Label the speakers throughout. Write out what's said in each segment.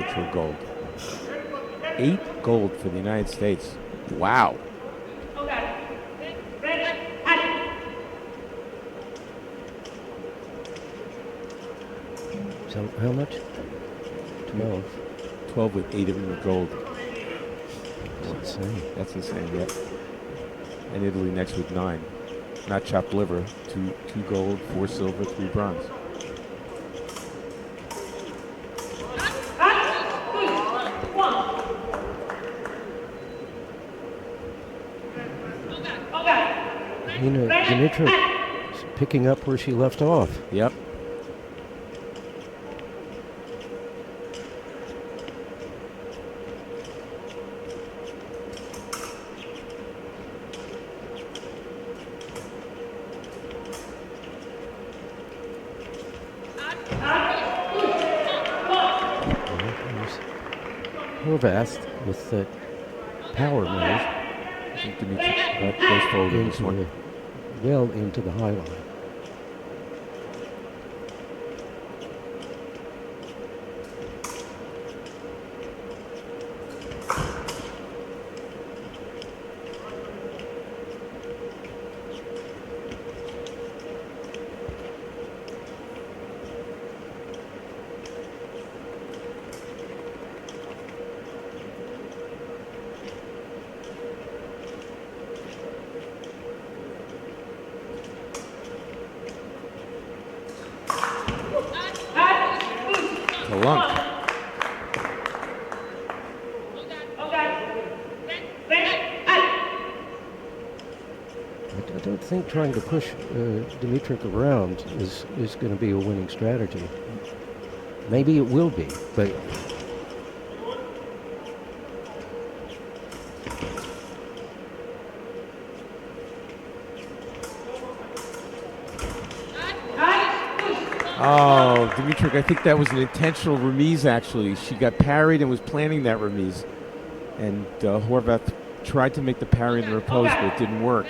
Speaker 1: actual gold. 8 gold for the United States. Wow.
Speaker 2: So how much? 12.
Speaker 1: 12 with 8 of them are gold.
Speaker 2: That's insane.
Speaker 1: That's insane, yeah. And Italy next with 9. Not chopped liver. 2 gold, 4 silver, 3 bronze.
Speaker 2: Alina Dmytruk is picking up where she left off.
Speaker 1: Yep.
Speaker 2: Horvath with the power move.
Speaker 1: I think Dmytruk goes forward in this one.
Speaker 2: Well into the high line. I don't think trying to push Dmytruk around is going to be a winning strategy. Maybe it will be, but
Speaker 1: oh, Dmytruk, I think that was an intentional remise, actually. She got parried and was planning that remise. And Horvath tried to make the parry in the repose, but it didn't work.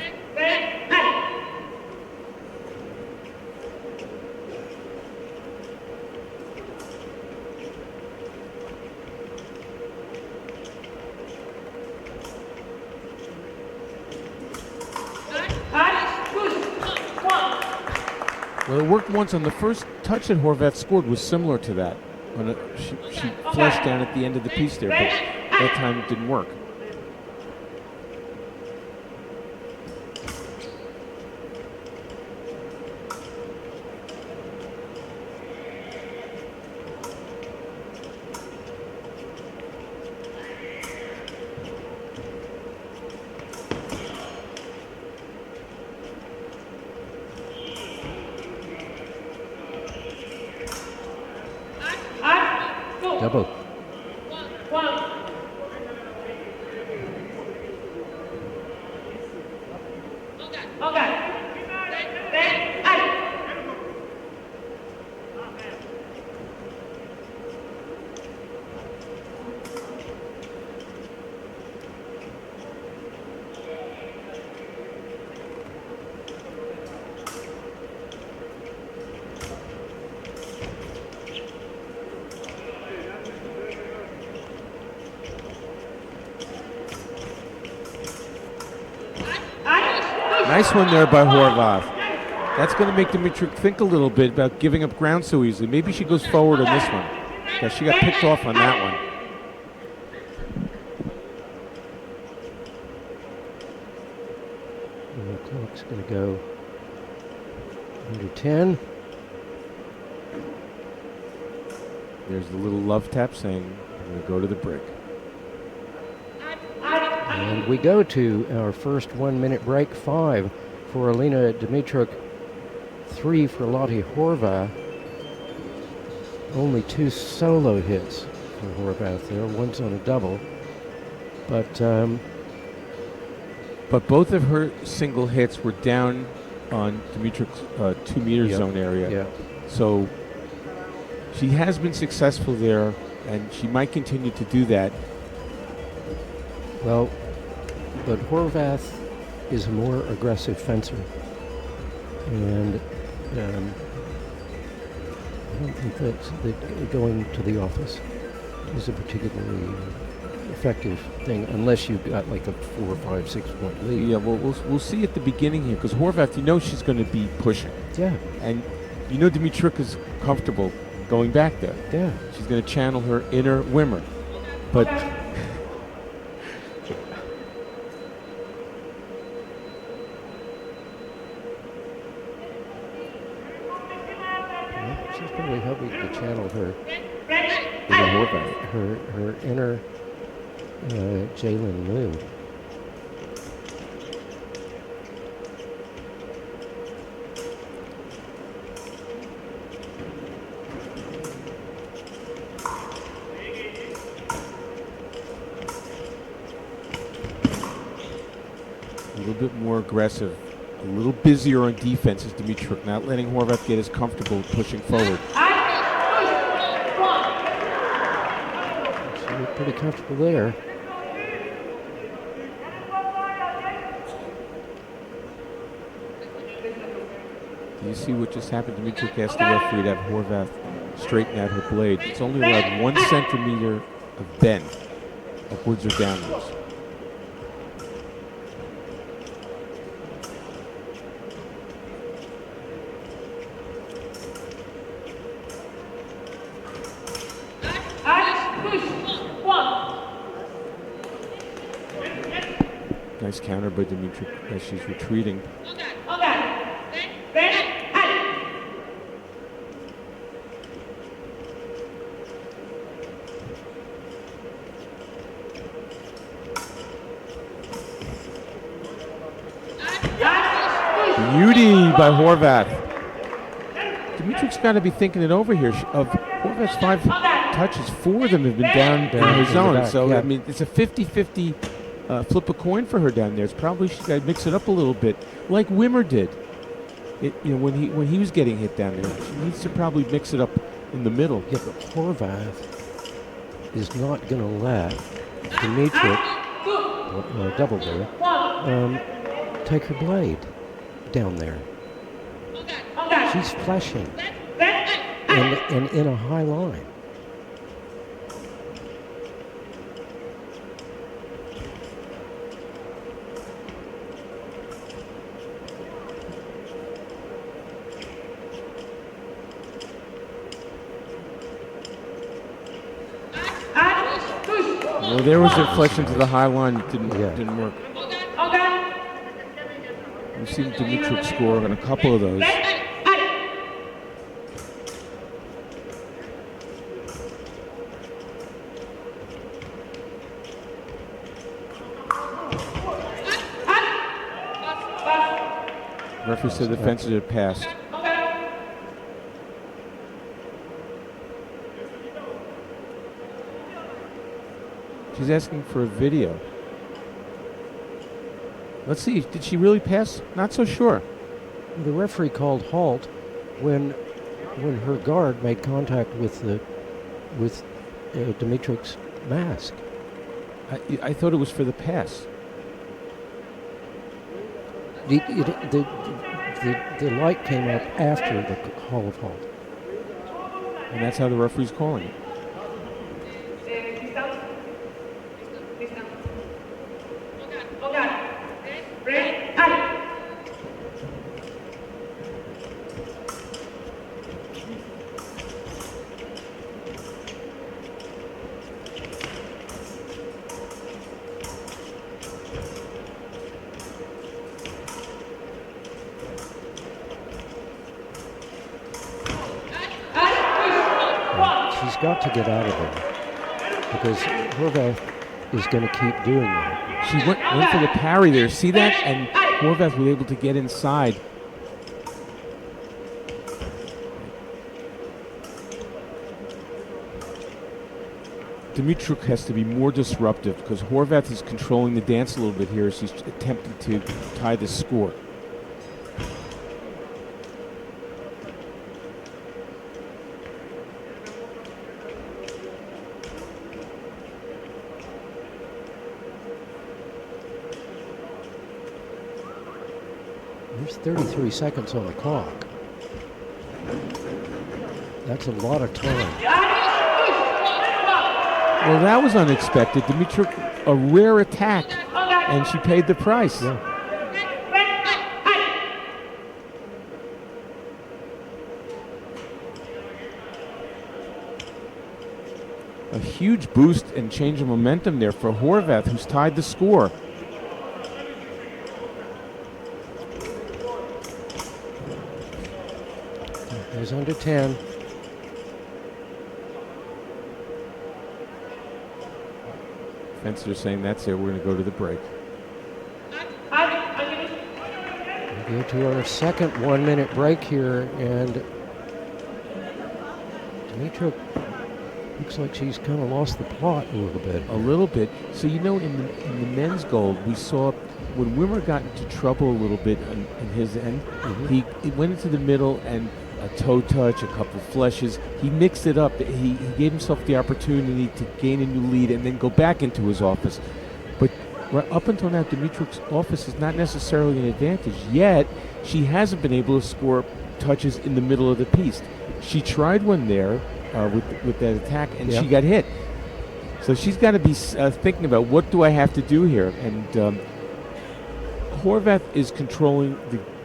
Speaker 1: Well, it worked once on the first touch that Horvath scored was similar to that. When she flushed down at the end of the piece there, but that time it didn't work.
Speaker 2: double.
Speaker 1: Nice one there by Horvath. That's going to make Dmytruk think a little bit about giving up ground so easily. Maybe she goes forward on this one, because she got picked off on that one.
Speaker 2: And the clock's going to go under 10.
Speaker 1: There's the little love tap saying, I'm going to go to the break.
Speaker 2: And we go to our first 1 minute break, 5 for Alina Dmytruk, 3 for Lotti Horvath. Only 2 solo hits for Horvath there, one's on a double. But
Speaker 1: both of her single hits were down on Dmytruk's 2 meter zone area.
Speaker 2: Yeah.
Speaker 1: So she has been successful there, and she might continue to do that.
Speaker 2: Well, but Horvath is a more aggressive fencer, and I don't think that's going to the office. is a particularly effective thing unless you've got like a 4, 5, 6 point lead.
Speaker 1: Yeah, well, we'll see at the beginning here because Horvath, she's going to be pushing.
Speaker 2: Yeah.
Speaker 1: And Dmytruk is comfortable going back there.
Speaker 2: Yeah.
Speaker 1: She's going to channel her inner Wimmer. But
Speaker 2: she's probably hoping to channel her inner Jalen Liu.
Speaker 1: a little bit more aggressive, a little busier on defense is Dmytruk, not letting Horvath get as comfortable pushing forward.
Speaker 2: She looked pretty comfortable there.
Speaker 1: Do you see what just happened? Dmytruk asked the referee to have Horvath straighten out her blade. It's only allowed 1 centimeter of bend, upwards or downwards. Nice counter by Dmytruk as she's retreating. Beauty by Horvath. Dmytruk's got to be thinking it over here. Of Horvath's 5 touches, 4 of them have been down in her zone. So,
Speaker 2: yeah.
Speaker 1: I mean, it's a 50-50 flip a coin for her down there. It's probably she's got to mix it up a little bit, like Wimmer did. When he was getting hit down there, she needs to probably mix it up in the middle.
Speaker 2: Yeah, but Horvath is not going to let Dmytruk, double there, take her blade down there. She's flashing and in a high line.
Speaker 1: Well, there was a deflection to the high line. It didn't work. We've seen Dmytruk score on a couple of those. Referee said the fences had passed. She's asking for a video. Let's see, did she really pass? Not so sure.
Speaker 2: The referee called halt when her guard made contact with Dmytruk's mask.
Speaker 1: I thought it was for the pass.
Speaker 2: The light came up after the call of halt.
Speaker 1: And that's how the referee's calling it.
Speaker 2: She's got to get out of there because Horvath is going to keep doing that.
Speaker 1: She went for the parry there. See that? And Horvath was able to get inside. Dmytruk has to be more disruptive because Horvath is controlling the dance a little bit here as he's attempting to tie the score.
Speaker 2: There's 33 seconds on the clock. That's a lot of time.
Speaker 1: Well, that was unexpected. Dmytruk, a rare attack, and she paid the price.
Speaker 2: Yeah.
Speaker 1: A huge boost and change of momentum there for Horvath, who's tied the score.
Speaker 2: He's under 10.
Speaker 1: Fencer saying that's it. We're going to go to the break.
Speaker 2: We go to our second 1-minute break here, and Dmytruk looks like she's kind of lost the plot a little bit.
Speaker 1: A little bit. So, you know, in the men's gold, we saw when Wimmer got into trouble a little bit in his end, he went into the middle and a toe touch, a couple flushes. He mixed it up. He gave himself the opportunity to gain a new lead and then go back into his office. But up until now, Dmytruk's office is not necessarily an advantage. Yet, she hasn't been able to score touches in the middle of the piece. She tried one there with that attack, and she got hit. So she's got to be thinking about, what do I have to do here? And Horvath is controlling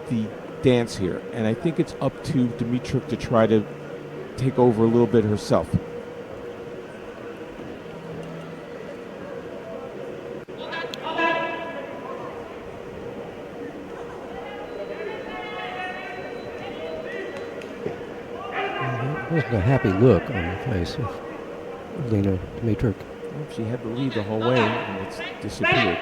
Speaker 1: the dance here, and I think it's up to Dmytruk to try to take over a little bit herself.
Speaker 2: Wasn't a happy look on the face of Alina Dmytruk.
Speaker 1: Well, she had the lead the whole way, and it's disappeared.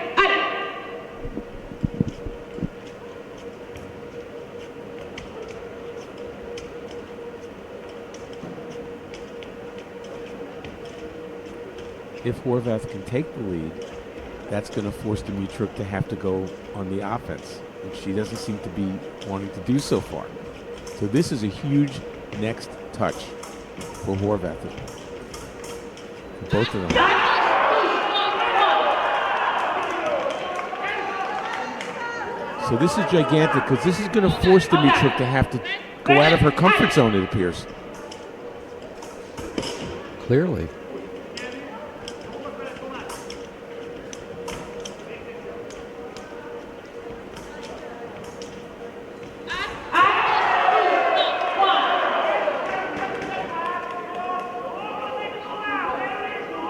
Speaker 1: If Horvath can take the lead, that's going to force Dmytruk to have to go on the offense, which she doesn't seem to be wanting to do so far. So this is a huge next touch for Horvath, for both of them. So this is gigantic, because this is going to force Dmytruk to have to go out of her comfort zone, it appears.
Speaker 2: Clearly.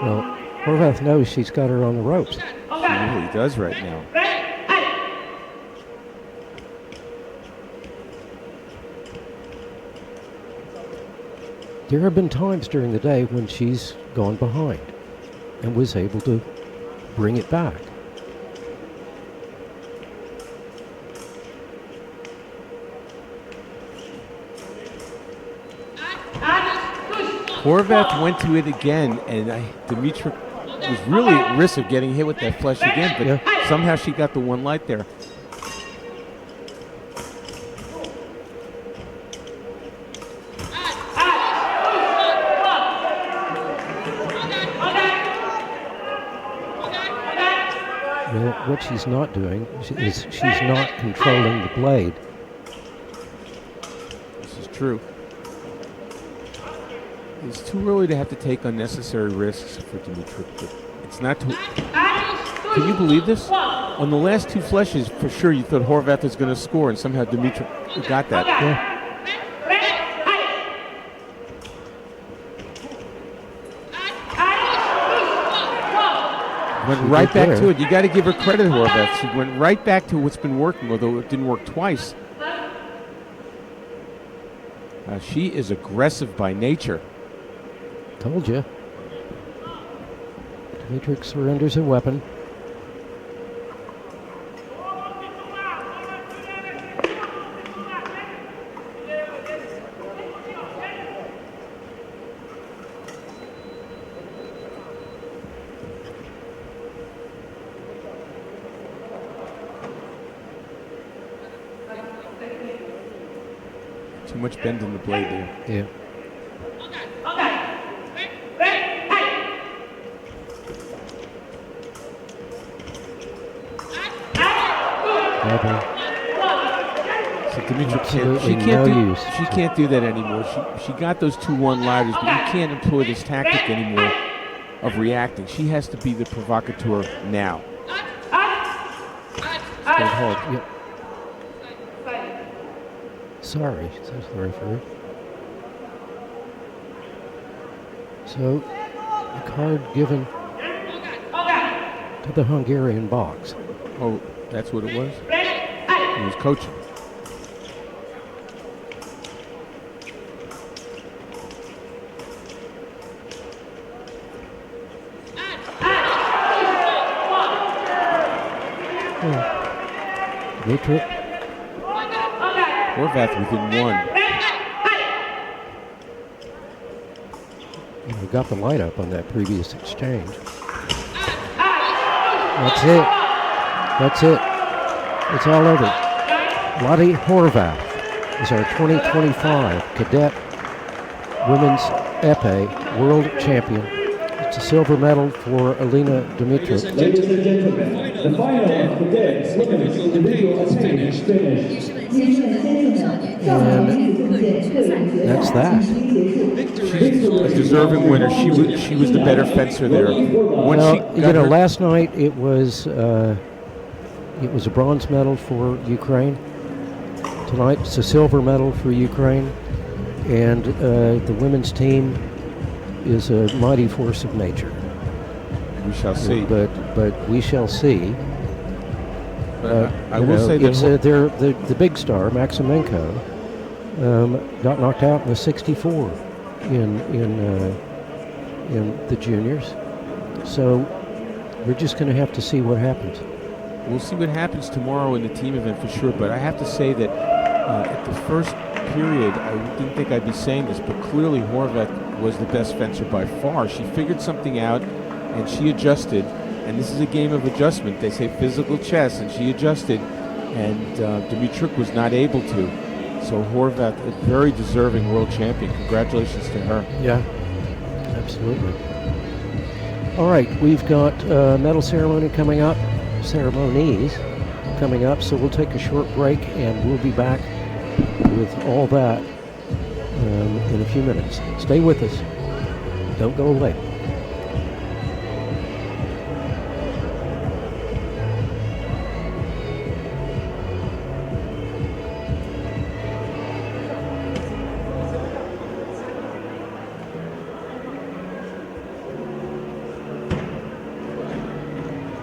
Speaker 2: Well, Horvath knows she's got her on the ropes.
Speaker 1: She really does right now.
Speaker 2: There have been times during the day when she's gone behind and was able to bring it back.
Speaker 1: Horvath went to it again, and Dmytruk was really at risk of getting hit with that flush again, but somehow she got the one light there.
Speaker 2: Well, what she's not doing is she's not controlling the blade.
Speaker 1: This is true. It's too early to have to take unnecessary risks for Dmytruk, but it's not too... Can you believe this? On the last two flushes, for sure, you thought Horvath was going to score, and somehow Dmytruk got that.
Speaker 2: Yeah.
Speaker 1: Went right back to it. You got to give her credit, Horvath. She went right back to what's been working, although it didn't work twice. She is aggressive by nature.
Speaker 2: Told you. Dmytruk surrenders her weapon.
Speaker 1: Too much bend in the blade there.
Speaker 2: Yeah.
Speaker 1: So Dmytruk she can't do that anymore. She got those two one-lighters, but you can't employ this tactic anymore. of reacting. She has to be the provocateur now.
Speaker 2: Stand hold. Yep. Sorry, says the referee. So, the card given to the Hungarian box.
Speaker 1: Oh, that's what it was? He was coaching.
Speaker 2: Dmytruk.
Speaker 1: Horvath within one.
Speaker 2: We got the light up on that previous exchange. That's it. That's it. It's all over. Lotti Horvath is our 2025 Cadet Women's Épée World Champion. It's a silver medal for Alina Dmytruk.
Speaker 3: Ladies and gentlemen, the final of Cadet's Women's Individual Épée is finished.
Speaker 2: And that's that.
Speaker 1: She's a deserving winner. She was the better fencer there.
Speaker 2: Well, last night it was a bronze medal for Ukraine. Tonight it's a silver medal for Ukraine, and the women's team is a mighty force of nature.
Speaker 1: We shall see.
Speaker 2: But we shall see.
Speaker 1: I will say that
Speaker 2: the big star Maximenko got knocked out in the 64 in the juniors. So we're just going to have to see what happens.
Speaker 1: We'll see what happens tomorrow in the team event for sure. But I have to say that at the first period, I didn't think I'd be saying this, but clearly Horvath was the best fencer by far. She figured something out, and she adjusted. And this is a game of adjustment. They say physical chess, and she adjusted, and Dmytruk was not able to. So Horvath, a very deserving world champion. Congratulations to her.
Speaker 2: Yeah, absolutely. All right, we've got medal ceremonies coming up, so we'll take a short break, and we'll be back with all that in a few minutes. Stay with us. Don't go away.